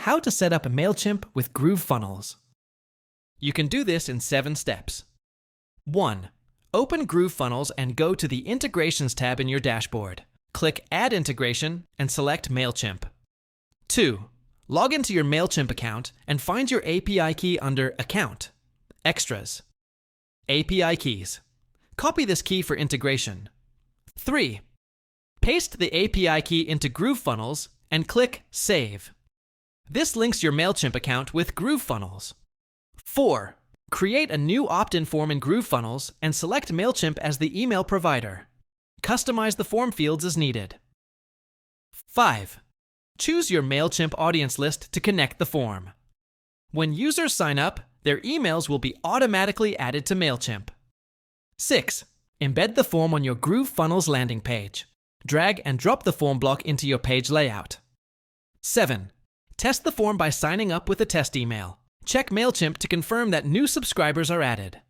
how to set up a Mailchimp with GrooveFunnels. You can do this in 7 steps. 1. Open GrooveFunnels and go to the Integrations tab in your dashboard. Click Add Integration and select Mailchimp. 2. Log into your Mailchimp account and find your API key under Account, Extras, API Keys. Copy this key for integration. 3. Paste the API key into GrooveFunnels and click Save. This links your Mailchimp account with GrooveFunnels. 4. Create a new opt-in form in GrooveFunnels and select Mailchimp as the email provider. Customize the form fields as needed. 5. Choose your Mailchimp audience list to connect the form. When users sign up, their emails will be automatically added to Mailchimp. 6. Embed the form on your GrooveFunnels landing page. Drag and drop the form block into your page layout. 7. Test the form by signing up with a test email. Check Mailchimp to confirm that new subscribers are added.